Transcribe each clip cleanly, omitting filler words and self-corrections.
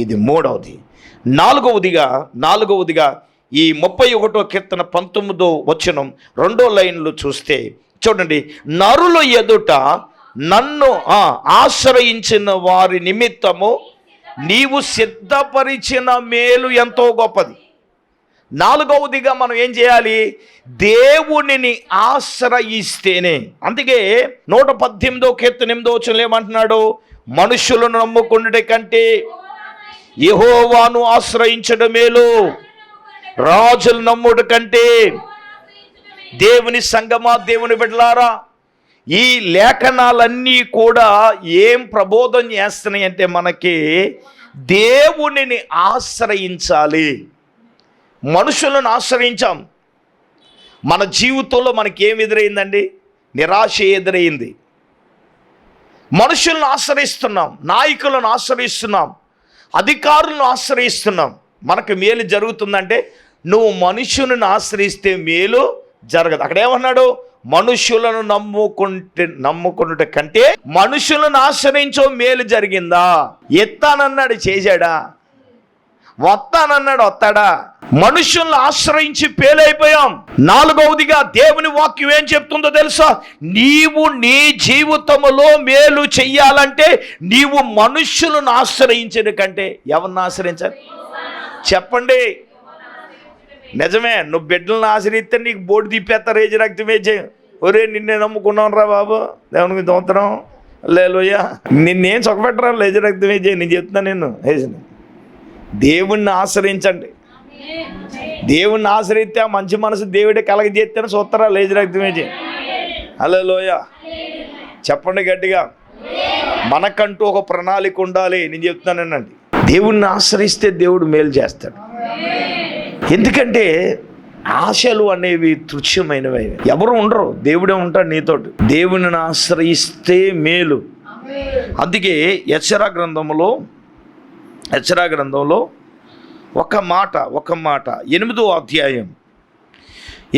ఇది మూడవది. నాలుగవదిగా ఈ 31వ కీర్తన 19వ వచనం 2వ లైన్లో చూస్తే చూడండి, నరుల ఎదుట నన్ను ఆశ్రయించిన వారి నిమిత్తము నీవు సిద్ధపరిచిన మేలు ఎంతో గొప్పది. నాలుగవదిగా మనం ఏం చేయాలి? దేవునిని ఆశ్రయిస్తేనే. అందుకే 118వ కీర్తన 8వ వచనంలో ఏమంటున్నాడు? మనుషులను నమ్ముకున్నటి కంటే యెహోవాను ఆశ్రయించడం మేలు, రాజులు నమ్ముడు కంటే. దేవుని సంగమా, దేవుని బిడ్డలారా, ఈ లేఖనాలన్నీ కూడా ఏం ప్రబోధం చేస్తున్నాయి అంటే మనకి దేవునిని ఆశ్రయించాలి. మనుషులను ఆశ్రయించాం, మన జీవితంలో మనకి ఏం ఎదురైందండి? నిరాశ ఎదురైంది. మనుషులను ఆశ్రయిస్తున్నాం, నాయకులను ఆశ్రయిస్తున్నాం, అధికారులను ఆశ్రయిస్తున్నాం. మనకు మేలు జరుగుతుందంటే నువ్వు మనుషులను ఆశ్రయిస్తే మేలు జరగదు. అక్కడ ఏమన్నాడు? మనుషులను నమ్ముకున్నట కంటే మనుషులను ఆశ్రయించో మేలు జరిగిందా? ఎత్తానన్నాడు, చేశాడా? వస్తానన్నాడు, వస్తాడా? మనుషులను ఆశ్రయించి పేలైపోయాం. నాలుగవదిగా దేవుని వాక్యం ఏం చెప్తుందో తెలుసా? నీవు నీ జీవితంలో మేలు చెయ్యాలంటే నీవు మనుషులను ఆశ్రయించడం కంటే ఎవరిని ఆశ్రయించాలి? చెప్పండి. నిజమే, నువ్వు బిడ్డలను ఆశ్రయిస్తే నీకు బోర్డు తిప్పేస్తారు, ఏజీ రక్తమే చేయ. ఒరే నిన్నే నమ్ముకున్నాం రా బాబు, దేవునికి దోత్రం లేలోయ, నిన్నేం చొక్కబెట్టరా, లేజీ రక్తమే చేయ. నేను చెప్తున్నా, నేను దేవుణ్ణి ఆశ్రయించండి. దేవుణ్ణి ఆశ్రయిస్తే ఆ మంచి మనసు దేవుడే కలగజేస్తేనే చూస్తారా, లేజీ రక్తమే చేయ. హల్లెలూయ చెప్పండి గట్టిగా. మనకంటూ ఒక ప్రణాళిక ఉండాలి. నేను చెప్తున్నానండి, దేవుణ్ణి ఆశ్రయిస్తే దేవుడు మేలు చేస్తాడు. ఎందుకంటే ఆశలు అనేవి తుచ్చమైనవి, ఎవరు ఉండరు, దేవుడే ఉంటాడు నీతోటి. దేవుని ఆశ్రయిస్తే మేలు. అందుకే యెషయా గ్రంథంలో ఒక మాట 8వ అధ్యాయం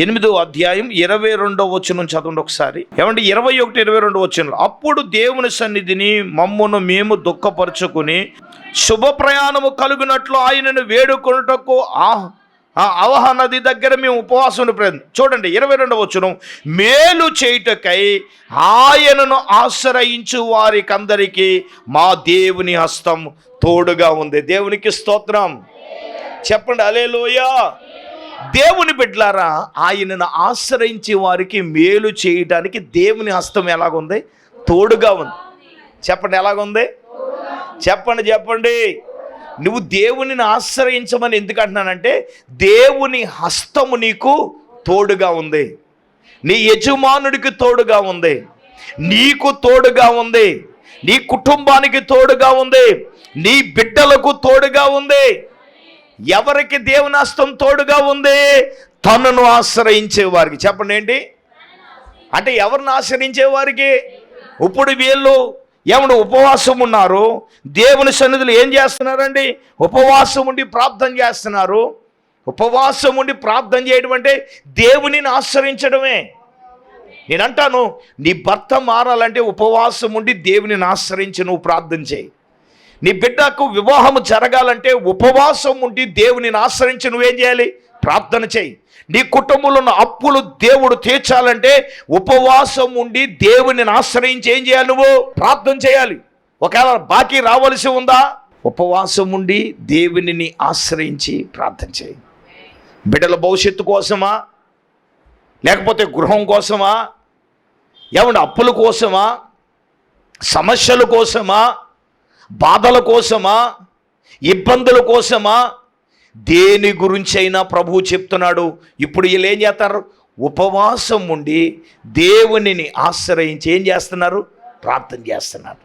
22వ వచనం చదవండి ఒకసారి. ఏమంటే 21, 22 వచనం. అప్పుడు దేవుని సన్నిధిని మమ్మును మేము దుఃఖపరుచుకుని శుభ ప్రయాణము కలుగునట్లు ఆయనను వేడుకొనుటకు అవహ నది దగ్గర మేము ఉపవాసం ప్రయత్నం. చూడండి 22వ వచనం. మేలు చేయుటకై ఆయనను ఆశ్రయించు వారికందరికీ మా దేవుని హస్తం తోడుగా ఉంది. దేవునికి స్తోత్రం చెప్పండి, హల్లెలూయా. దేవుని బిడ్డలారా, ఆయనను ఆశ్రయించే వారికి మేలు చేయడానికి దేవుని హస్తం ఎలాగుంది? తోడుగా ఉంది. చెప్పండి, ఎలాగుంది? చెప్పండి. నువ్వు దేవునిని ఆశ్రయించమని ఎందుకు అంటున్నానంటే, దేవుని హస్తము నీకు తోడుగా ఉంది, నీ యజమానుడికి తోడుగా ఉంది, నీకు తోడుగా ఉంది, నీ కుటుంబానికి తోడుగా ఉంది, నీ బిడ్డలకు తోడుగా ఉంది. ఎవరికి దేవుని హస్తం తోడుగా ఉంది? తనను ఆశ్రయించే వారికి. చెప్పండి ఏంటి అంటే, ఎవరిని ఆశ్రయించే వారికి? ఇప్పుడు వీళ్ళు ఏమన్నా ఉపవాసం ఉన్నారు, దేవుని సన్నిధిలో ఏం చేస్తున్నారండి? ఉపవాసం ఉండి ప్రార్థన చేస్తున్నారు. ఉపవాసం ఉండి ప్రార్థన చేయడం అంటే దేవునిని ఆశ్రయించడమే. నేనంటాను, నీ భర్త మారాలంటే ఉపవాసం ఉండి దేవునిని ఆశ్రయించి నువ్వు ప్రార్థన చేయి. నీ బిడ్డకు వివాహం జరగాలంటే ఉపవాసం ఉండి దేవునిని ఆశ్రయించి నువ్వేం చేయాలి? ప్రార్థన చేయి. నీ కుటుంబంలో ఉన్న అప్పులు దేవుడు తీర్చాలంటే ఉపవాసం ఉండి దేవునిని ఆశ్రయించి ఏం చేయాలి? నువ్వు ప్రార్థన చేయాలి. ఒకవేళ బాకీ రావాల్సి ఉందా? ఉపవాసం ఉండి దేవునిని ఆశ్రయించి ప్రార్థన చేయి. బిడ్డల భవిష్యత్తు కోసమా, లేకపోతే గృహం కోసమా, ఏమన్నా అప్పుల కోసమా, సమస్యల కోసమా, బాధల కోసమా, ఇబ్బందుల కోసమా, దేని గురించి అయినా ప్రభువు చెప్తున్నాడు. ఇప్పుడు వీళ్ళు ఏం చేస్తారు? ఉపవాసం ఉండి దేవునిని ఆశ్రయించి ఏం చేస్తున్నారు? ప్రార్థన చేస్తున్నారు.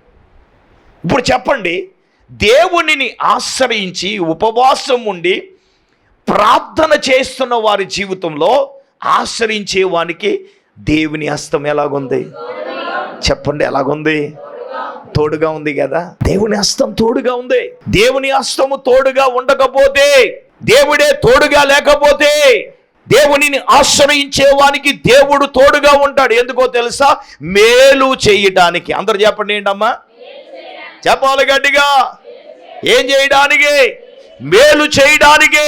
ఇప్పుడు చెప్పండి, దేవునిని ఆశ్రయించి ఉపవాసం ఉండి ప్రార్థన చేస్తున్న వారి జీవితంలో ఆశ్రయించే వానికి దేవుని హస్తం ఎలాగుంది? చెప్పండి, ఎలాగుంది? తోడుగా ఉంది కదా. దేవుని హస్తం తోడుగా ఉంది. దేవుని హస్తము తోడుగా ఉండకపోతే, దేవుడే తోడుగా లేకపోతే, దేవునిని ఆశ్రయించే వానికి దేవుడు తోడుగా ఉంటాడు. ఎందుకో తెలుసా? మేలు చేయడానికి. అందరు చెప్పండి ఏంటమ్మా, చెప్పాలి గట్టిగా. ఏం చేయడానికి? మేలు చేయడానికి.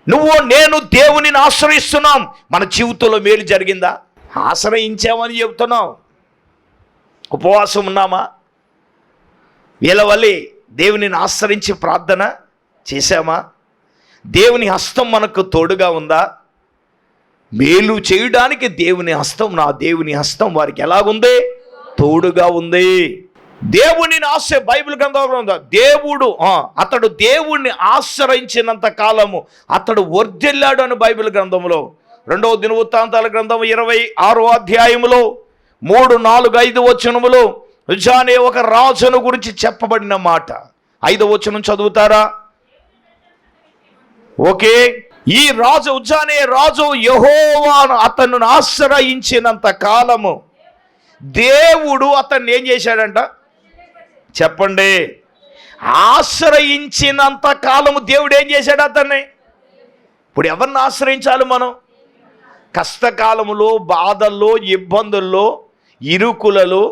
నువ్వు నేను దేవునిని ఆశ్రయిస్తున్నాం, మన జీవితంలో మేలు జరిగిందా? ఆశ్రయించామని చెబుతున్నాం, ఉపవాసం ఉన్నామా? వీళ్ళ వల్లే దేవునిని ఆశ్రయించి ప్రార్థన చేశామా? దేవుని హస్తం మనకు తోడుగా ఉందా? మేలు చేయడానికి దేవుని హస్తం, నా దేవుని హస్తం వారికి ఎలాగుంది? తోడుగా ఉంది. దేవునిని బైబిల్ గ్రంథంలో ఉందా? అతడు దేవుణ్ణి ఆశ్రయించినంత కాలము అతడు వర్ధిల్లాడు అని బైబిల్ గ్రంథంలో 2వ దినవృత్తాంతాల గ్రంథం 26వ అధ్యాయములో 3, 4, 5 వచనములో ఉజ్జానే ఒక రాజును గురించి చెప్పబడిన మాట. 5వ వచనం చదువుతారా? ఓకే. ఈ రాజు ఉజ్జానే రాజు యెహోవాను అతను ఆశ్రయించినంత కాలము దేవుడు అతన్ని ఏం చేశాడంట? చెప్పండి. ఆశ్రయించినంత కాలము దేవుడు ఏం చేశాడు అతన్ని? ఇప్పుడు ఎవరిని ఆశ్రయించాలి మనం? కష్టకాలములో, బాధల్లో, ఇబ్బందుల్లో, ఇరుకులలో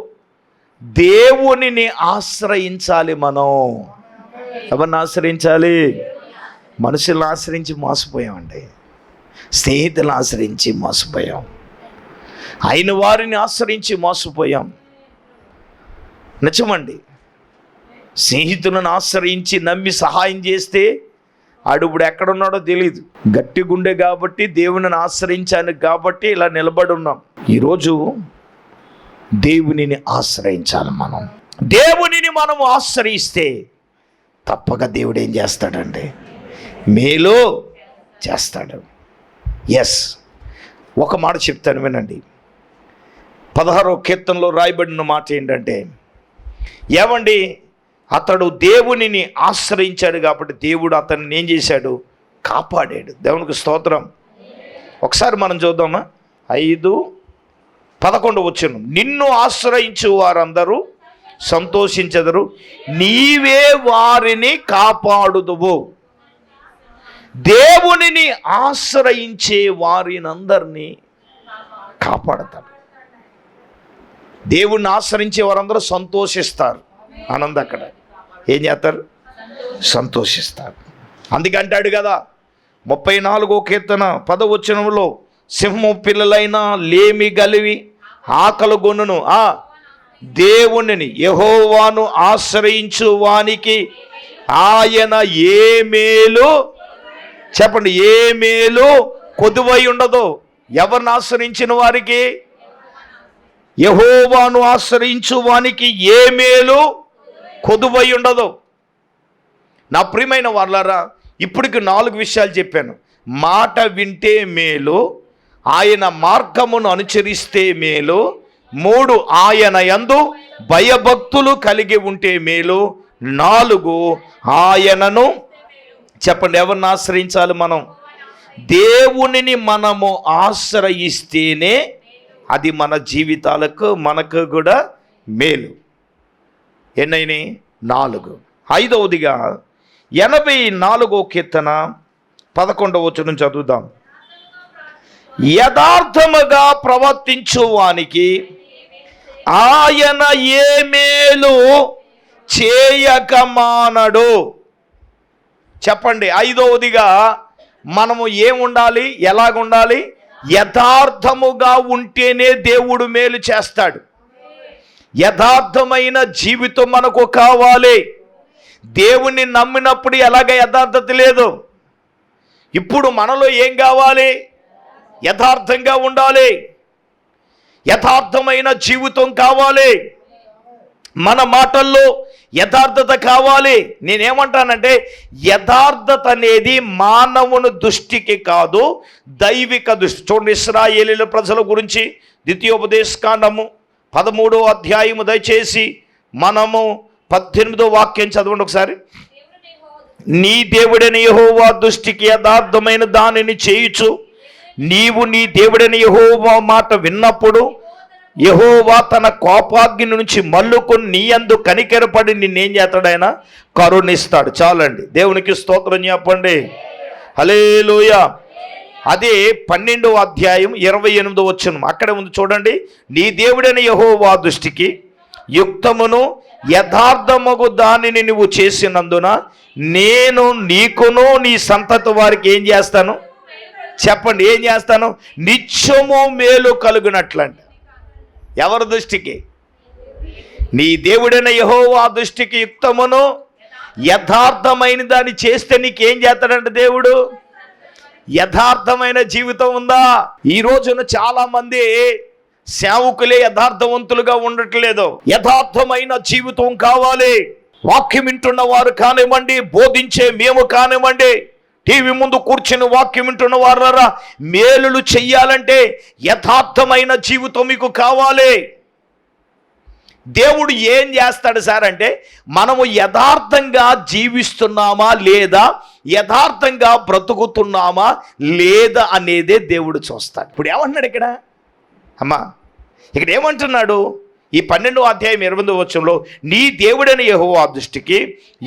దేవునిని ఆశ్రయించాలి మనం. ఎవరిని ఆశ్రయించాలి? మనుషులను ఆశ్రయించి మోసపోయామండి, స్నేహితులను ఆశ్రయించి మోసపోయాం, అయిన వారిని ఆశ్రయించి మోసపోయాం. నిజమండి. స్నేహితులను ఆశ్రయించి నమ్మి సహాయం చేస్తే ఆడు ఇప్పుడు ఎక్కడున్నాడో తెలియదు. గట్టి గుండె కాబట్టి, దేవునిని ఆశ్రయించాను కాబట్టి ఇలా నిలబడి ఉన్నాం. ఈరోజు దేవునిని ఆశ్రయించాలి మనం. దేవునిని మనము ఆశ్రయిస్తే తప్పక దేవుడు ఏం చేస్తాడండి? మేలు చేస్తాడు. ఎస్, ఒక మాట చెప్తాను వినండి. 16వ కీర్తనలో రాయబడిన మాట ఏంటంటే, ఏమండి, అతడు దేవునిని ఆశ్రయించాడు కాబట్టి దేవుడు అతన్ని ఏం చేశాడు? కాపాడాడు. దేవునికి స్తోత్రం. ఒకసారి మనం చూద్దామా? 5:11 వచనం. నిన్ను ఆశ్రయించు వారందరూ సంతోషించెదరు, నీవే వారిని కాపాడుదువు. దేవునిని ఆశ్రయించే వారినందరినీ కాపాడతాడు. దేవుణ్ణి ఆశ్రయించే వారందరూ సంతోషిస్తారు. ఆనందం. అక్కడ ఏం చేస్తారు? సంతోషిస్తారు. అందుకంటాడు కదా 34వ కీర్తన 10వ వచనంలో, సింహం పిల్లలైనా లేమి గలివి ఆకలిగొనును దేవునిని యెహోవాను ఆశ్రయించు వానికి ఆయన ఏ మేలు, చెప్పండి, ఏ మేలు కొదువై ఉండదు. ఎవరిని ఆశ్రయించిన వారికి? యెహోవాను ఆశ్రయించు వానికి ఏ మేలు కొదువై ఉండదు. నా ప్రియమైన వాళ్ళారా, ఇప్పటికి 4 విషయాలు చెప్పాను. మాట వింటే మేలు, ఆయన మార్గమును అనుసరిస్తే మేలు, 3 ఆయన యందు భయభక్తులు కలిగి ఉంటే మేలు, 4 ఆయనను, చెప్పండి, ఎవరిని ఆశ్రయించాలి మనం? దేవునిని మనము ఆశ్రయిస్తేనే అది మన జీవితాలకు, మనకు కూడా మేలు. ఎన్నైనాయి? 4. 5వదిగా 84వ కీర్తన 11వ వచనం చదువుదాం. యథార్థముగా ప్రవర్తించు వానికి ఆయన ఏ మేలు చేయక మానడు. చెప్పండి. 5వదిగా మనము ఏముండాలి? ఎలాగుండాలి? యథార్థముగా ఉంటేనే దేవుడు మేలు చేస్తాడు. యథార్థమైన జీవితం మనకు కావాలి. దేవుణ్ణి నమ్మినప్పుడు ఎలాగ యథార్థత లేదు. ఇప్పుడు మనలో ఏం కావాలి? యథార్థంగా ఉండాలి, యథార్థమైన జీవితం కావాలి, మన మాటల్లో యథార్థత కావాలి. నేనేమంటానంటే, యథార్థత అనేది మానవుని దృష్టికి కాదు, దైవిక దృష్టి. చూడండి, ఇశ్రాయేలీయుల ప్రజల గురించి ద్వితీయోపదేశకాండము 13వ అధ్యాయము దయచేసి మనము 18వ వాక్యం చదవండి ఒకసారి. నీ దేవుడైన యెహోవా దృష్టికి యథార్థమైన దానిని చేయుచు నీవు నీ దేవుడైన యెహోవా మాట విన్నప్పుడు యెహోవా తన కోపాగ్ని నుంచి మల్లుకొని నీ యందు కనికెరపడి నిన్నేం చేస్తాడు? ఆయన కరుణిస్తాడు. చాలండి, దేవునికి స్తోత్రం చెప్పండి. హల్లెలూయా. అదే 12వ అధ్యాయం 28వ వచనం అక్కడే ఉంది చూడండి. నీ దేవుడైన యెహోవా దృష్టికి యుక్తమును యథార్థమగు దానిని నువ్వు చేసినందున నేను నీకును నీ సంతతి వారికి ఏం చేస్తాను? చెప్పండి, ఏం చేస్తాను? నిత్యము మేలు కలుగునట్లంట. ఎవరి దృష్టికి? నీ దేవుడైన యెహోవా దృష్టికి యుక్తమును యథార్థమైన దాన్ని చేస్తే నీకేం చేస్తాడంట దేవుడు? యథార్థమైన జీవితం ఉందా? ఈ రోజున చాలా మంది సేవకులే యథార్థవంతులుగా ఉండట్లేదు. యథార్థమైన జీవితం కావాలి. వాక్యం వింటున్న వారు కానివ్వండి, బోధించే మేము కానివ్వండి, టీవీ ముందు కూర్చుని వాక్యం వింటున్న వారా, మేలులు చెయ్యాలంటే యథార్థమైన జీవితం మీకు కావాలి. దేవుడు ఏం చేస్తాడు సార్ అంటే, మనము యథార్థంగా జీవిస్తున్నామా లేదా, యథార్థంగా బ్రతుకుతున్నామా లేదా అనేదే దేవుడు చూస్తాడు. ఇప్పుడు ఏమంటున్నాడు ఇక్కడ? అమ్మా, ఇక్కడ ఏమంటున్నాడు? ఈ 12వ అధ్యాయం 28వ వచనంలో, నీ దేవుడైన యెహోవా దృష్టికి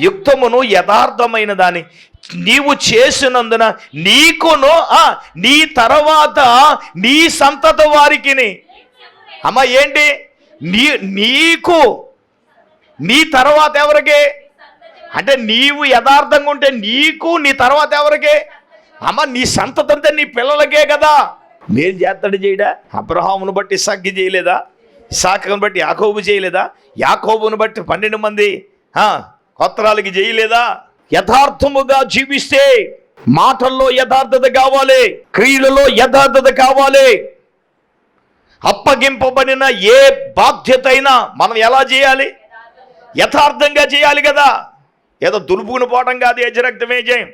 యుక్తమును యథార్థమైన దాన్ని నీవు చేసినందున నీకును నీ తర్వాత నీ సంతతి వారికి. అమ్మా ఏంటి? నీకు నీ తర్వాత ఎవరికి అంటే, నీవు యథార్థంగా ఉంటే నీకు నీ తర్వాత ఎవరికి? అమ్మ నీ సంతతి అంతా నీ పిల్లలకే కదా. మేలు చేస్తాడు చేయడా? అబ్రహామును బట్టి ఇస్సాకుకి చేయలేదా? ఇస్సాకును బట్టి యాకోబు చేయలేదా? యాకోబును బట్టి 12 మంది గోత్రాలకి చేయలేదా? యథార్థముగా జీవిస్తే మాటల్లో యథార్థత కావాలి, క్రియలలో యథార్థత కావాలి. అప్పగింపబడిన ఏ బాధ్యత అయినా మనం ఎలా చేయాలి? యథార్థంగా చేయాలి కదా. ఏదో దులుపుకుని పోవడం కాదు, యజ్రక్తమే చేయం.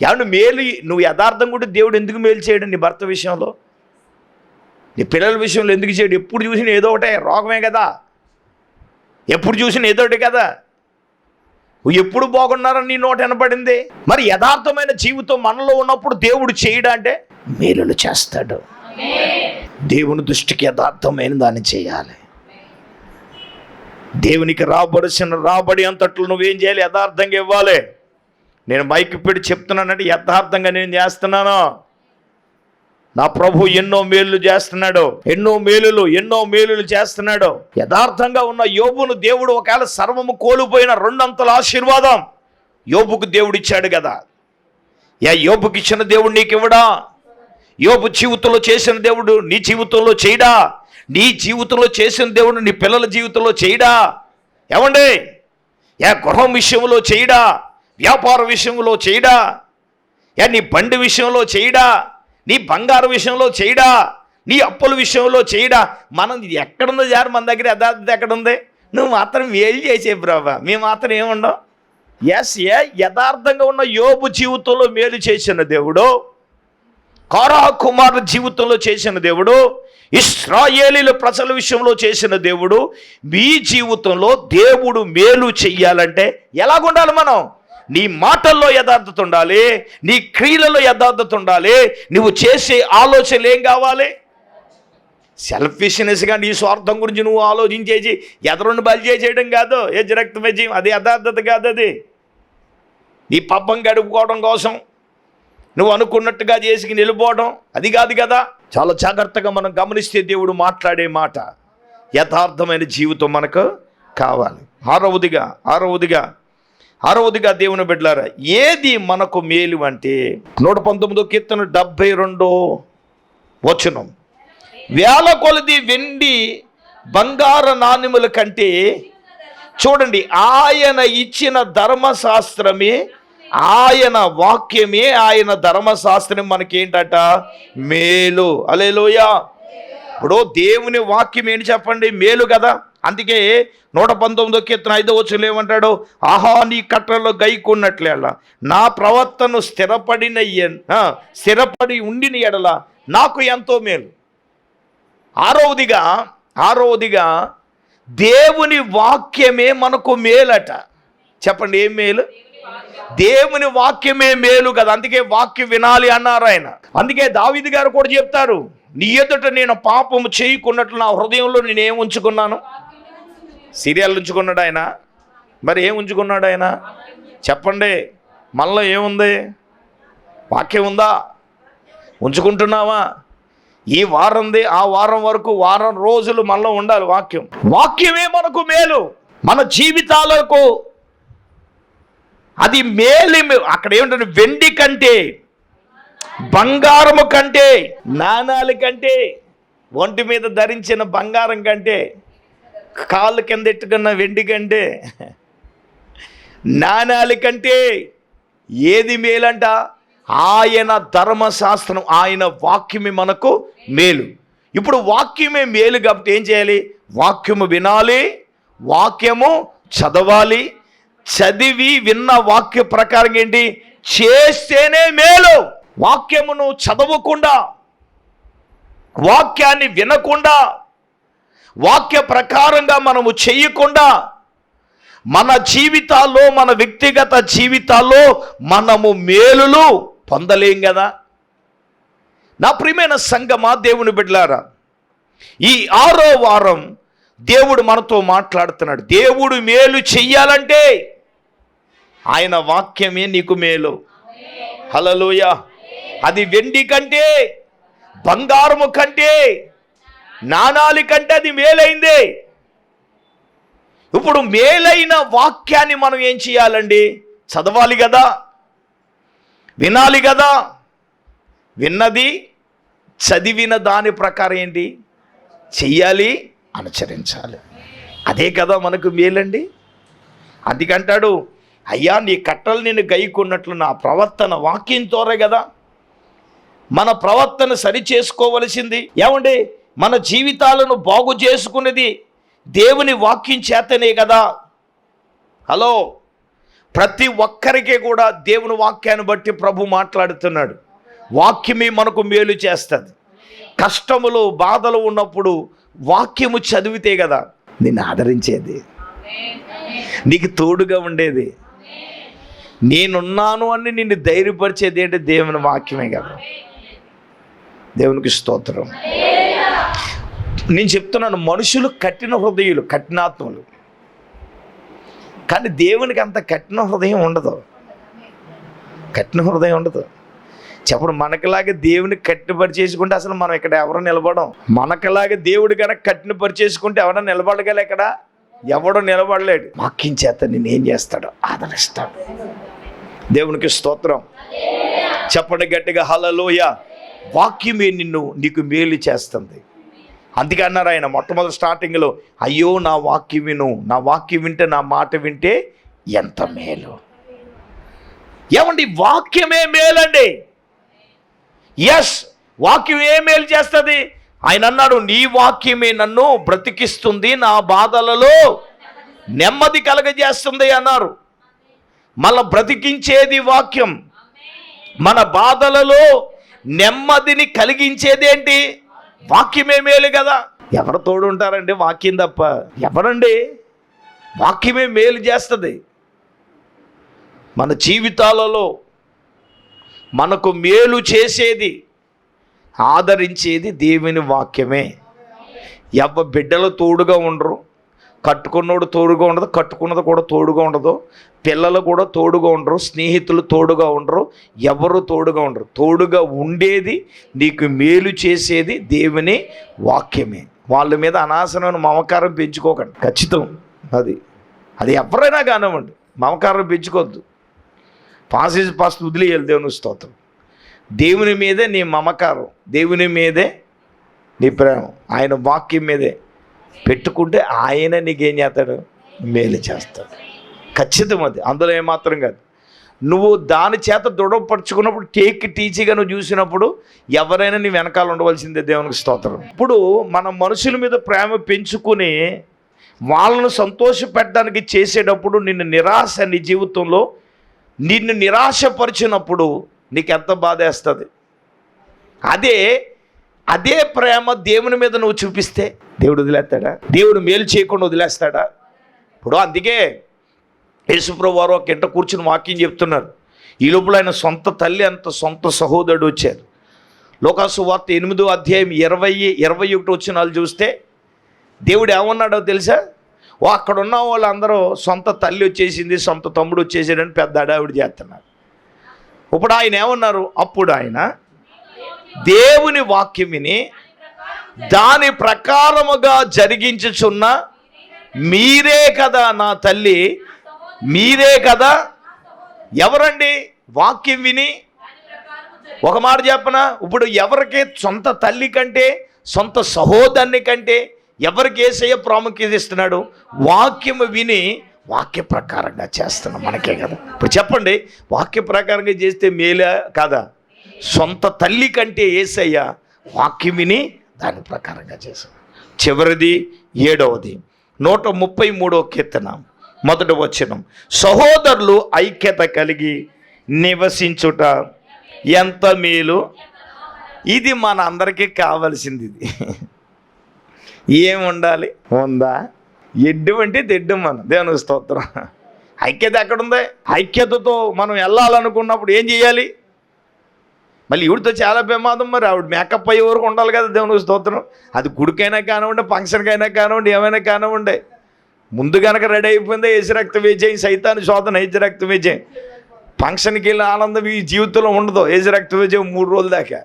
ఏమన్నా మేలు నువ్వు యథార్థం కూడా దేవుడు ఎందుకు మేలు చేయడం? నీ భర్త విషయంలో, నీ పిల్లల విషయంలో ఎందుకు చేయడు? ఎప్పుడు చూసినా ఏదో ఒకటే రోగమే కదా, ఎప్పుడు చూసినా ఏదో ఒకటి కదా. ఎప్పుడు బాగున్నారని నీ నోట వినపడింది. మరి యథార్థమైన జీవితం మనలో ఉన్నప్పుడు దేవుడు చేయడా అంటే మేలులు చేస్తాడు. దేవుని దృష్టికి యథార్థమైన దాన్ని చేయాలి. దేవునికి రాబడి అంతట్లు నువ్వేం చేయాలి? యథార్థంగా ఇవ్వాలి. నేను మైక్ పెట్టి చెప్తున్నానంటే యథార్థంగా నేను చేస్తున్నాను. నా ప్రభు ఎన్నో మేలులు చేస్తున్నాడు, ఎన్నో మేలులు చేస్తున్నాడు. యథార్థంగా ఉన్న యోబును దేవుడు ఒకవేళ సర్వము కోల్పోయిన 2 అంతల ఆశీర్వాదం యోబుకు దేవుడు ఇచ్చాడు కదా. యోబుకి ఇచ్చిన దేవుడు నీకు ఇవ్వడా? యోబు జీవితంలో చేసిన దేవుడు నీ జీవితంలో చేయడా? నీ జీవితంలో చేసిన దేవుడు నీ పిల్లల జీవితంలో చేయడా? ఏమండి, గృహం విషయంలో చేయడా? వ్యాపార విషయంలో చేయడా? నీ బండి విషయంలో చేయడా? నీ బంగారు విషయంలో చేయడా? నీ అప్పుల విషయంలో చేయడా? మనం ఎక్కడుందో జారు, మన దగ్గర యథార్థత ఎక్కడుంది? నువ్వు మాత్రం మేలు చేసే బ్రాబా, మేము మాత్రం ఏముండవు. యథార్థంగా ఉన్న యోబు జీవితంలో మేలు చేసిన దేవుడు, కోరహ కుమారుల జీవితంలో చేసిన దేవుడు, ఇశ్రాయేలీల ప్రజల విషయంలో చేసిన దేవుడు, మీ జీవితంలో దేవుడు మేలు చెయ్యాలంటే ఎలాగుండాలి? మనం నీ మాటల్లో యథార్థత ఉండాలి, నీ క్రియలలో యథార్థత ఉండాలి. నువ్వు చేసే ఆలోచనలు ఏం కావాలి? సెల్ఫిష్నెస్గా నీ స్వార్థం గురించి నువ్వు ఆలోచించేసి ఎదరుండి బలి చేయడం కాదు, యజ్రక్తమేజీ, అది యథార్థత కాదు. అది నీ పబ్బం గడుపుకోవడం కోసం నువ్వు అనుకున్నట్టుగా చేసి నిలిపోవడం అది కాదు కదా. చాలా జాగ్రత్తగా మనం గమనిస్తే దేవుడు మాట్లాడే మాట యథార్థమైన జీవితం మనకు కావాలి. ఆరవదిగా దేవుని బిడ్డలారా, ఏది మనకు మేలు అంటే 119వ కీర్తన 72వ వచనం, వేల కొలది వెండి బంగార నాణెముల కంటే చూడండి ఆయన ఇచ్చిన ధర్మశాస్త్రమే, ఆయన వాక్యమే, ఆయన ధర్మశాస్త్రం మనకేంటట? మేలు. హల్లెలూయా. ఇప్పుడు దేవుని వాక్యం ఏంటి చెప్పండి? మేలు కదా. అందుకే 119వ కీర్తన 5వ వచనంలో ఏమంటాడు? ఆహా నీ కట్టలలో గైకొన్నట్లేలా నా ప్రవర్తన స్థిరపడి ఉండిన ఎడల నాకు ఎంతో మేలు. ఆరవదిగా దేవుని వాక్యమే మనకు మేలట. చెప్పండి, ఏం మేలు? దేవుని వాక్యమే మేలు కదా. అందుకే వాక్యం వినాలి అన్నారు ఆయన. అందుకే దావీదు గారు కూడా చెప్తారు, నీ ఎదుట నేను పాపము చేయకున్నట్లు నా హృదయంలో నేనేం ఉంచుకున్నాను? సీరియల్ ఉంచుకున్నాడు ఆయన. మరి ఏం ఉంచుకున్నాడు ఆయన? చెప్పండి, మనలో ఏముంది? వాక్యం ఉందా? ఉంచుకుంటున్నావా? ఈ వారంది ఆ వారం వరకు వారం రోజులు మనలో ఉండాలి వాక్యం. వాక్యమే మనకు మేలు, మన జీవితాలకు అది మేలు. అక్కడ ఏమిటంటే వెండి కంటే, బంగారము కంటే, నాణాల కంటే, ఒంటి మీద ధరించిన బంగారం కంటే, కాళ్ళు కింద ఎట్టుకున్న వెండి కంటే, నాణాల కంటే ఏది మేలంట? ఆయన ధర్మశాస్త్రం, ఆయన వాక్యమే మనకు మేలు. ఇప్పుడు వాక్యమే మేలు కాబట్టి ఏం చేయాలి? వాక్యము వినాలి, వాక్యము చదవాలి. చదివి విన్న వాక్య ప్రకారం ఏంటి చేస్తేనే మేలు. వాక్యమును చదవకుండా, వాక్యాన్ని వినకుండా, వాక్య ప్రకారంగా మనము చేయకుండా మన జీవితాల్లో, మన వ్యక్తిగత జీవితాల్లో మనము మేలులు పొందలేం కదా. నా ప్రియమైన సంగమా, దేవుని బిడ్డలారా, ఈ 6వ వారం దేవుడు మనతో మాట్లాడుతున్నాడు. దేవుడు మేలు చెయ్యాలంటే ఆయన వాక్యమే నీకు మేలు. హల్లెలూయా. అది వెండి కంటే, బంగారము కంటే, నాణాల కంటే అది మేలైందే. ఇప్పుడు మేలైన వాక్యాన్ని మనం ఏం చేయాలండి? చదవాలి కదా, వినాలి కదా. విన్నది చదివిన దాని ప్రకారం ఏంటి చెయ్యాలి, అనుసరించాలి. అదే కదా మనకు మేలండి. అందుకంటాడు, అయ్యా నీ కట్టలు నేను గైకొన్నట్లు నా ప్రవర్తన వాక్యంతోనే కదా. మన ప్రవర్తన సరి చేసుకోవలసింది ఏమండి? మన జీవితాలను బాగు చేసుకునేది దేవుని వాక్యం చేతనే కదా. హలో, ప్రతి ఒక్కరికి కూడా దేవుని వాక్యాన్ని బట్టి ప్రభు మాట్లాడుతున్నాడు. వాక్యమే మనకు మేలు చేస్తుంది. కష్టములు, బాధలు ఉన్నప్పుడు వాక్యము చదివితే కదా నిన్ను ఆదరించేది, నీకు తోడుగా ఉండేది. నేనున్నాను అని నిన్ను ధైర్యపరిచేది ఏంటి? దేవుని వాక్యమే కదా. దేవునికి స్తోత్రం. నేను చెప్తున్నాను, మనుషులు కఠిన హృదయులు, కఠినాత్మలు. కానీ దేవునికి అంత కఠిన హృదయం ఉండదు. కఠిన హృదయం ఉండదు. చెప్పడు, మనకులాగే దేవుని కట్టిపరిచేసుకుంటే అసలు మనం ఇక్కడ ఎవరో నిలబడం. మనకులాగే దేవుడు కనుక కట్టినపరిచేసుకుంటే ఎవరో నిలబడగల? ఇక్కడ ఎవడో నిలబడలేడు. వాక్యం చేత నేనేం చేస్తాడు? ఆదరిస్తాడు. దేవునికి స్తోత్రం. చెప్పండి గట్టిగా హల్లెలూయా. వాక్యమే నీకు మేలు చేస్తుంది. అందుకే అన్నారు ఆయన మొట్టమొదటి స్టార్టింగ్లో, అయ్యో నా వాక్యం విను, నా వాక్యం వింటే, నా మాట వింటే ఎంత మేలు. ఏమండి, వాక్యమే మేలండి. ఎస్, వాక్యం ఏ మేలు చేస్తుంది? ఆయన అన్నాడు, నీ వాక్యమే నన్ను బ్రతికిస్తుంది, నా బాధలలో నెమ్మది కలగజేస్తుంది అన్నారు. మళ్ళా బ్రతికించేది వాక్యం, మన బాధలలో నెమ్మదిని కలిగించేదేంటి? వాక్యమే మేలు కదా. ఎవరు తోడు ఉంటారండి? వాక్యం తప్ప ఎవరండి? వాక్యమే మేలు చేస్తుంది. మన జీవితాలలో మనకు మేలు చేసేది, ఆదరించేది దేవుని వాక్యమే. బిడ్డలు తోడుగా ఉండరు, కట్టుకున్నోడు తోడుగా ఉండదు, కట్టుకున్నది కూడా తోడుగా ఉండదు, పిల్లలు కూడా తోడుగా ఉండరు, స్నేహితులు తోడుగా ఉండరు, ఎవరు తోడుగా ఉండరు. తోడుగా ఉండేది, నీకు మేలు చేసేది దేవుని వాక్యమే. వాళ్ళ మీద అనవసరమైన మమకారం పెంచుకోకండి. ఖచ్చితం అది ఎవరైనా కానివ్వండి, మమకారం పెంచుకోవద్దు. పాస్ట్ వదిలేయాలి. దేవుని స్తోత్రం. దేవుని మీదే నీ మమకారం, దేవుని మీదే నీ ప్రేమ, ఆయన వాక్యం మీదే పెట్టుకుంటే ఆయన నీకేం చేస్తాడు? మేలు చేస్తాడు. ఖచ్చితం అది, అందులో ఏమాత్రం కాదు. నువ్వు దాని చేత దృఢపరుచుకున్నప్పుడు, టీచీగా నువ్వు చూసినప్పుడు ఎవరైనా నీ వెనకాల ఉండవలసిందే. దేవునికి స్తోత్రం. ఇప్పుడు మన మనుషుల మీద ప్రేమ పెంచుకుని వాళ్ళను సంతోషపెట్టడానికి చేసేటప్పుడు నీ జీవితంలో నిన్ను నిరాశపరిచినప్పుడు నీకు ఎంత బాధ వేస్తుంది? అదే ప్రేమ దేవుని మీద నువ్వు చూపిస్తే దేవుడు వదిలేస్తాడా? దేవుడు మేలు చేయకుండా వదిలేస్తాడా? ఇప్పుడు అందుకే యేసుప్రభువు వారు ఒక ఇంట కూర్చుని వాక్యం చెప్తున్నారు. ఈ లోపల ఆయన సొంత తల్లి అంత సొంత సహోదరుడు వచ్చారు. లోకాసువార్త 8వ అధ్యాయం 20-21 వచనాలు చూస్తే దేవుడు ఏమన్నాడో తెలుసా? అక్కడ ఉన్న వాళ్ళందరూ సొంత తల్లి వచ్చేసింది, సొంత తమ్ముడు వచ్చేసాడని పెద్ద అడావిడి చేస్తున్నారు. ఇప్పుడు ఆయన ఏమన్నారు? అప్పుడు ఆయన దేవుని వాక్యం విని దాని ప్రకారముగా జరిగించుచున్న మీరే కదా నా తల్లి, మీరే కదా. ఎవరండి వాక్యం విని? ఒక మాట చెప్పనా, ఇప్పుడు ఎవరికి సొంత తల్లి కంటే సొంత సహోదరుని కంటే ఎవరికి యేసయ్య ప్రాముఖ్యత ఇస్తున్నాడు? వాక్యము విని వాక్య ప్రకారంగా చేస్తున్నాం మనకే కదా. ఇప్పుడు చెప్పండి, వాక్య ప్రకారంగా చేస్తే మేలే కాదా? సొంత తల్లి కంటే యేసయ్య వాక్యం విని దాని ప్రకారంగా చేశాం. చివరిది 7వది 133వ కీర్తన 1వ వచనం, సహోదరులు ఐక్యత కలిగి నివసించుట ఎంత మేలు. ఇది మన అందరికీ కావలసింది. ఇది ఏముండాలి? ఉందా? ఎడ్డువంటే తెడ్డు. మనం దేవుని స్తోత్రం. ఐక్యత ఎక్కడుంది? ఐక్యతతో మనం వెళ్ళాలనుకున్నప్పుడు ఏం చేయాలి? మళ్ళీ ఈవిడితో చాలా ప్రమాదం. మరి ఆవిడ మేకప్ అయ్యే వరకు ఉండాలి కదా. దేవుని స్తోత్రం. అది గుడికైనా కానివ్వండి, ఫంక్షన్కైనా కానివ్వండి, ఏమైనా కానివ్వండి, ముందు కనుక రెడీ అయిపోయిందే ఏసు రక్త విజయం, సైతాను శోధన, ఏసు రక్త విజయం. ఫంక్షన్కి వెళ్ళిన ఆనందం ఈ జీవితంలో ఉండదు. ఏసు రక్త విజయం 3 రోజుల దాకా.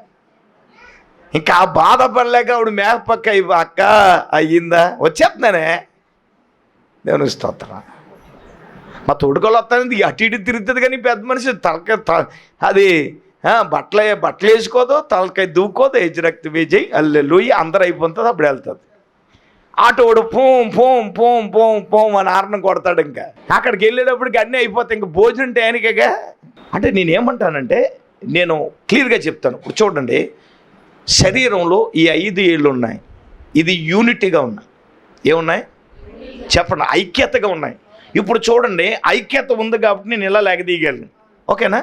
ఇంకా ఆ బాధపడలేక ఆవిడ మేకపక్క అక్క అయ్యిందా వచ్చేస్తున్నానే. దేవుని స్తోత్రం. మా తోడుకోళ్ళు వస్తానంది అటు ఇటు తిరుగుతుంది, కానీ పెద్ద మనిషి తలకాయ అది బట్టలు వేసుకోదు, తలకాయ దూకోదు. ఏసు రక్త విజయ్ హల్లెలూయా అందరూ అయిపోతుంది. అప్పుడు వెళ్తుంది. ఆటోడు పోం పోం పోం పోం పోం అని ఆరణం కొడతాడు. ఇంకా అక్కడికి వెళ్ళేటప్పటికి అన్నీ అయిపోతాయి. ఇంకా భోజనం టయానికేగా. అంటే నేనేమంటానంటే, నేను క్లియర్గా చెప్తాను. ఇప్పుడు చూడండి, శరీరంలో ఈ 5 ఏళ్ళు ఉన్నాయి. ఇది యూనిటీగా ఉన్నాయి. ఏమున్నాయి చెప్పండి? ఐక్యతగా ఉన్నాయి. ఇప్పుడు చూడండి, ఐక్యత ఉంది కాబట్టి నేను ఇలా లేకదీయగలను. ఓకేనా?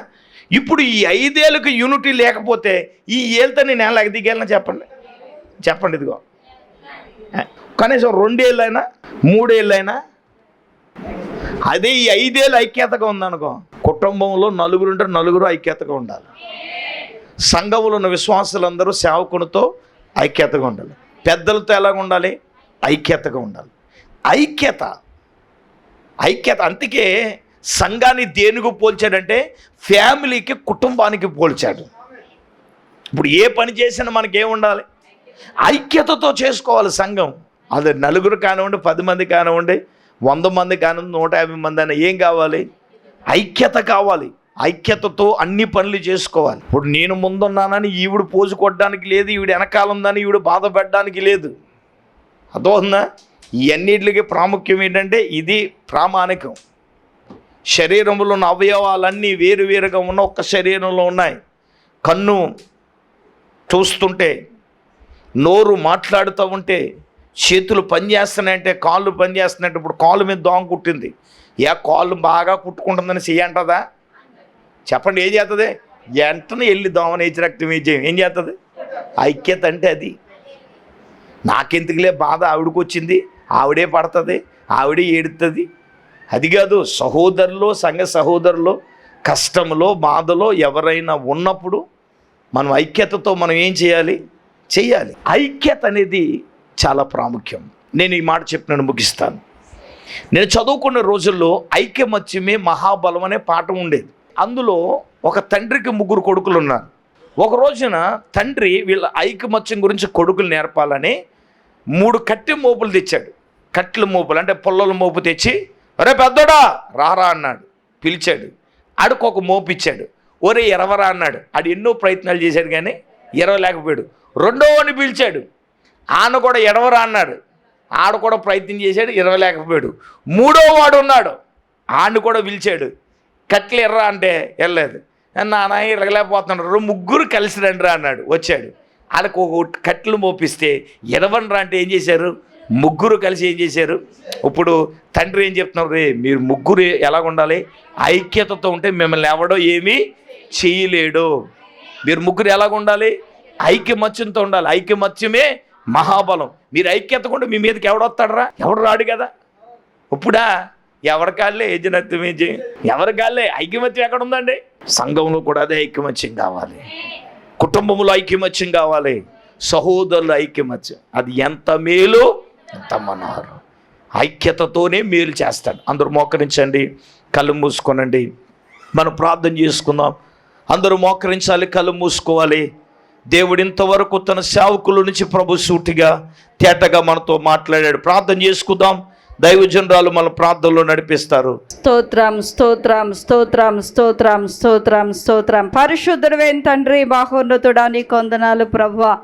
ఇప్పుడు ఈ 5 ఏళ్ళకి యూనిటీ లేకపోతే ఈ ఏళ్ళతో నేను ఎలా లేకదీయగలను? చెప్పండి చెప్పండి. ఇదిగో కనీసం 2 ఏళ్ళైనా 3 ఏళ్ళైనా. అదే ఈ 5 ఏళ్ళు ఐక్యతగా ఉందనుకో, కుటుంబంలో నలుగురు ఉంటే నలుగురు ఐక్యతగా ఉండాలి. సంఘంలో ఉన్న విశ్వాసులందరూ సేవకునితో ఐక్యతగా ఉండాలి. పెద్దలతో ఎలాగ ఉండాలి? ఐక్యతగా ఉండాలి. ఐక్యత ఐక్యత. అందుకే సంఘాన్ని దేనికి పోల్చాడంటే ఫ్యామిలీకి, కుటుంబానికి పోల్చాడు. ఇప్పుడు ఏ పని చేసినా మనకేముండాలి? ఐక్యతతో చేసుకోవాలి సంఘం. అది నలుగురు కానివ్వండి, 10 మంది కానివ్వండి, 100 మంది కానివ్వండి, 150 మంది అయినా ఏం కావాలి? ఐక్యత కావాలి. ఐక్యతతో అన్ని పనులు చేసుకోవాలి. ఇప్పుడు నేను ముందున్నానని ఈవిడ పోజు కొట్టడానికి లేదు, ఈవిడ వెనకాల ఉందని ఈవిడ బాధపడడానికి లేదు. అర్థమవుతుందా? ఇవన్నిటికి ప్రాముఖ్యం ఏంటంటే ఇది ప్రామాణికం. శరీరంలో ఉన్న అవయవాలన్నీ వేరువేరుగా ఉన్న ఒక్క శరీరంలో ఉన్నాయి. కన్ను చూస్తుంటే, నోరు మాట్లాడుతూ ఉంటే, చేతులు పనిచేస్తున్నాయంటే, కాళ్ళు పనిచేస్తున్నాయంటే. ఇప్పుడు కాళ్ళు మీద దోమ కుట్టింది. కాళ్ళు బాగా కుట్టుకుంటుందని చెయ్యంటదా? చెప్పండి, ఏం చేస్తుంది? వెంటనే వెళ్ళి దోమని ఏచి రక్తం ఏం చేస్తుంది? ఐక్యత అంటే అది. నాకెందుకులే బాధ, ఆవిడకి వచ్చింది, ఆవిడే పడుతుంది, ఆవిడే ఏడుతుంది. అది కాదు. సహోదరులు, సంఘ సహోదరులు కష్టంలో, బాధలో ఎవరైనా ఉన్నప్పుడు మనం ఐక్యతతో మనం ఏం చేయాలి? చేయాలి. ఐక్యత అనేది చాలా ప్రాముఖ్యం. నేను ఈ మాట చెప్పినను ముగిస్తాను. నేను చదువుకున్న రోజుల్లో ఐక్యమత్యమే మహాబలం అనే పాఠం ఉండేది. అందులో ఒక తండ్రికి 3 కొడుకులు ఉన్నారు. ఒక రోజున తండ్రి వీళ్ళ ఐకమత్యం గురించి కొడుకులు నేర్పాలని 3 కట్టె మోపులు తెచ్చాడు. కట్టెల మోపులు అంటే పుల్లల మోపు తెచ్చి, ఒరే పెద్దోడా రారా అన్నాడు. పిలిచాడు. ఆడికి ఒక మోపు ఇచ్చాడు. ఒరే ఎరవరా అన్నాడు. ఆడు ఎన్నో ప్రయత్నాలు చేశాడు కానీ ఎరవలేకపోయాడు. రెండో వాడిని పిలిచాడు. ఆన కూడా ఎడవరా అన్నాడు. ఆడ కూడా ప్రయత్నం చేశాడు, ఎరవలేకపోయాడు. 3వ వాడు ఉన్నాడు. ఆడిని కూడా పిలిచాడు. కట్టెలు ఎర్రా అంటే వెళ్ళలేదు. నాన్న ఎరగలేకపోతున్నాడు. 3 కలిసి రండిరా అన్నాడు. వచ్చాడు. వాళ్ళకు ఒక కట్టెలు మోపిస్తే ఎరవనరా అంటే ఏం చేశారు? 3 కలిసి ఏం చేశారు? ఇప్పుడు తండ్రి ఏం చెప్తున్నారు? రే మీరు 3 ఎలాగ ఉండాలి? ఐక్యతతో ఉంటే మిమ్మల్ని ఎవడో ఏమీ చేయలేడు. మీరు 3 ఎలాగ ఉండాలి? ఐక్యమత్యంతో ఉండాలి. ఐక్యమత్యమే మహాబలం. మీరు ఐక్యత కూడా మీ మీదకి ఎవడొస్తాడరా? ఎవడు రాడు కదా. ఇప్పుడా ఎవరి కాళ్ళే ఏజనత్యమేజే, ఎవరి కాళ్ళే ఐక్యమత్యం ఎక్కడ ఉందండి? సంఘంలో కూడా అదే ఐక్యమత్యం కావాలి. కుటుంబంలో ఐక్యమత్యం కావాలి. సహోదరుల ఐక్యమత్యం అది ఎంత మేలు, ఎంత మనోహరం. ఐక్యతతోనే మేలు చేస్తాడు. అందరూ మోకరించండి, కళ్ళు మూసుకోనండి. మనం ప్రార్థన చేసుకుందాం. అందరూ మోకరించాలి, కళ్ళు మూసుకోవాలి. దేవుడు ఇంతవరకు తన సేవకుల నుంచి ప్రభు సూటిగా తేటగా మనతో మాట్లాడాడు. ప్రార్థన చేసుకుందాం. దైవజనురాలు మన ప్రార్థనలో నడిపిస్తారు. స్తోత్రం స్తోత్రం స్తోత్రం స్తోత్రం స్తోత్రం స్తోత్రం. పరిశుద్ధుడైన తండ్రి, మహోన్నతుడా, నీకు వందనాలు ప్రభువా.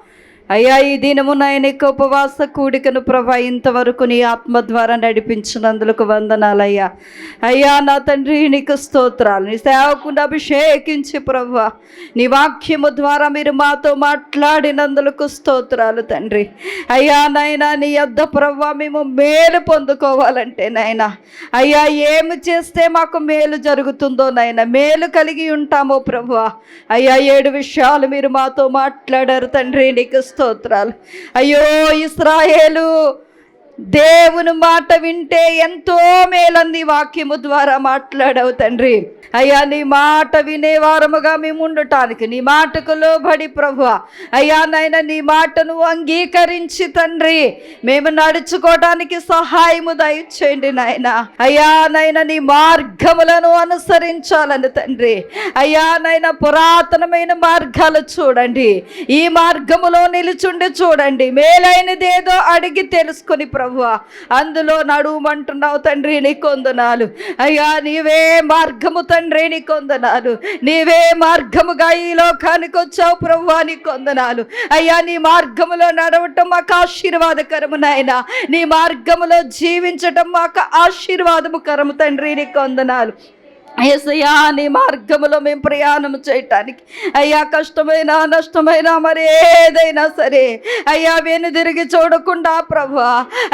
అయ్యా, ఈ దినము నాయనకు ఉపవాస కూడికను ప్రభా ఇంతవరకు నీ ఆత్మ ద్వారా నడిపించినందుకు వందనాలయ్యా. అయ్యా నా తండ్రి, నీకు స్తోత్రాలు. నీ సేవకుని అభిషేకించి ప్రభా నీ వాక్యము ద్వారా మీరు మాతో మాట్లాడినందుకు స్తోత్రాలు తండ్రి. అయ్యా నాయనా, నీ యొద్ద ప్రభా మేము మేలు పొందుకోవాలంటే నాయనా, అయ్యా ఏమి చేస్తే మాకు మేలు జరుగుతుందో నాయనా, మేలు కలిగి ఉంటామో ప్రభువా. అయ్యా 7 విషయాలు మీరు మాతో మాట్లాడారు తండ్రి, నీకు స్తోత్రాలు. అయ్యో ఇశ్రాయేలు దేవుని మాట వింటే ఎంతో మేలని వాక్యము ద్వారా మాట్లాడావు తండ్రి. అయ్యా నీ మాట వినేవారముగా మేము ఉండటానికి, నీ మాటకు లోబడి ప్రభువా అయ్యా నాయన నీ మాటను అంగీకరించి తండ్రి మేము నడుచుకోవడానికి సహాయము దయచేయండి నాయన. అయ్యా నాయన నీ మార్గములను అనుసరించాలని తండ్రి. అయ్యా నాయన పురాతనమైన మార్గాలు చూడండి, ఈ మార్గములో నిలుచుండి చూడండి, మేలైనదేదో అడిగి తెలుసుకుని ప్రభువా అందులో నడుమంటున్నావు తండ్రి, నీకు వందనాలు. అయ్యా నీవే మార్గము తండ్రి, నీకు వందనాలు. నీవే మార్గముగా ఈ లోకానికి వచ్చావు ప్రభువా, నీకు వందనాలు. అయ్యా నీ మార్గములో నడవటం మాకు ఆశీర్వాదకరము నాయనా, నీ మార్గములో జీవించటం మాకు ఆశీర్వాదము కరము తండ్రి, నీకు వందనాలు. యేసయ్యా నీ మార్గములో మేము ప్రయాణం చేయటానికి అయ్యా కష్టమైన నష్టమైన మరి ఏదైనా సరే అయ్యా వెనుదిరిగి చూడకుండా ప్రభువా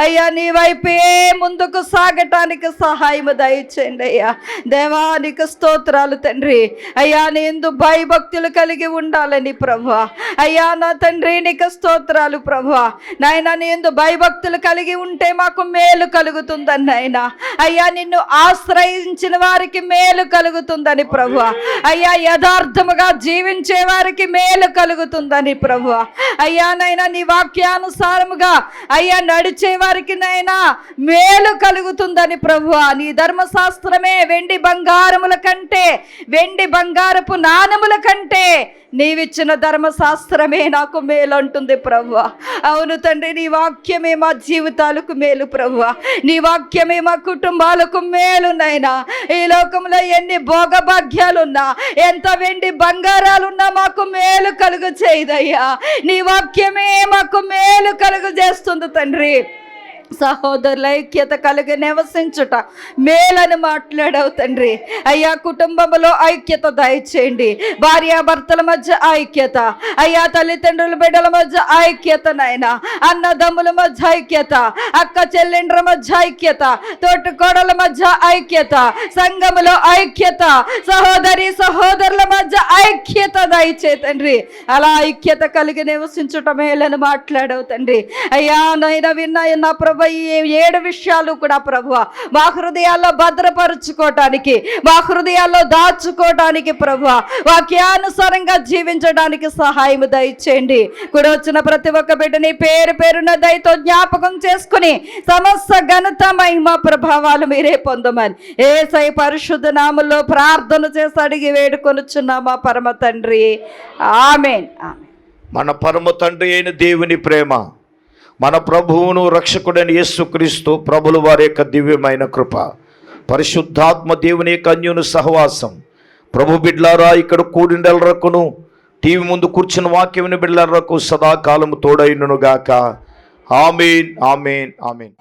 అయ్యా నీ వైపే ముందుకు సాగటానికి సహాయము దయచేయండి అయ్యా. దేవా నీకు స్తోత్రాలు తండ్రి. అయ్యా నీ యందు భయభక్తులు కలిగి ఉండాలని ప్రభువా అయ్యా నా తండ్రి, నీకు స్తోత్రాలు ప్రభువా. నాయన నీ యందు భయభక్తులు కలిగి ఉంటే మాకు మేలు కలుగుతుందని నాయన. అయ్యా నిన్ను ఆశ్రయించిన వారికి మేలు కలుగుతుందని ప్రభువా అయ్యా, యథార్థముగా జీవించే వారికి మేలు కలుగుతుందని ప్రభువా అయ్యా నైనా నీ వాక్యానుసారముగా అయ్యా నడిచే వారికి నైనా మేలు కలుగుతుందని ప్రభువా. నీ ధర్మశాస్త్రమే వెండి బంగారముల కంటే, వెండి బంగారపు నాణముల కంటే నీవిచ్చిన ధర్మశాస్త్రమే నాకు మేలు అంటుంది ప్రభువా. అవును తండ్రి, నీ వాక్యమే మా జీవితాలకు మేలు ప్రభువా. నీ వాక్యమే మా కుటుంబాలకు మేలు నైనా. ఈ లోకంలో ఎన్ని భోగభాగ్యాలున్నా, ఎంత వెండి బంగారాలున్నా మాకు మేలు కలుగు చేయదయ్యా. నీ వాక్యమే మాకు మేలు కలుగు చేస్తుంది తండ్రి. సహోదరుల ఐక్యత కలిగి నివసించుట మేలని మాట్లాడావు తండ్రి. అయ్యా కుటుంబంలో ఐక్యత దయచేయండి, భార్యాభర్తల మధ్య ఐక్యత అయ్యా, తల్లిదండ్రుల బిడ్డల మధ్య ఐక్యత నాయనా, అన్నదమ్ముల మధ్య ఐక్యత, అక్క చెల్లెండ్ర మధ్య ఐక్యత, తోటికోడల మధ్య ఐక్యత, సంఘములో ఐక్యత, సహోదరి సహోదరుల మధ్య ఐక్యత దయచే తండ్రి. అలా ఐక్యత కలిగి నివసించుట మేలని మాట్లాడావు తండ్రి. అయ్యా నైనా విన్నాయి నా ప్రభు, ఈ 7 విషయాలు కూడా ప్రభువా మా హృదయాల్లో భద్రపరుచుకోవటానికి, మా హృదయాల్లో దాచుకోవటానికి ప్రభువా వాక్యానుసారంగా జీవించడానికి సహాయం దయచేయండి. కూడా వచ్చిన ప్రతి ఒక్క బిడ్డని పేరు పేరున దయతో జ్ఞాపకం చేసుకుని సమస్త ఘనత మహిమ ప్రభావాలు మీరే పొందమని యేసయ్య పరిశుద్ధ నామములో ప్రార్థన చేసి అడిగి వేడుకొనుచున్నామా పరమ తండ్రి, ఆమేన్. మన పరమ తండ్రి అయిన దేవుని ప్రేమ, మన ప్రభువును రక్షకుడైన యేసుక్రీస్తు ప్రభుల వారి యొక్క దివ్యమైన కృప, పరిశుద్ధాత్మ దేవుని యొక్క అన్యోన్య సహవాసం ప్రభు బిడ్డలారా ఇక్కడ కూడిండెలరకును టీవీ ముందు కూర్చున్న వాక్యం బిడ్డలరకు సదాకాలము తోడైనను గాక. ఆమేన్, ఆమేన్, ఆమేన్.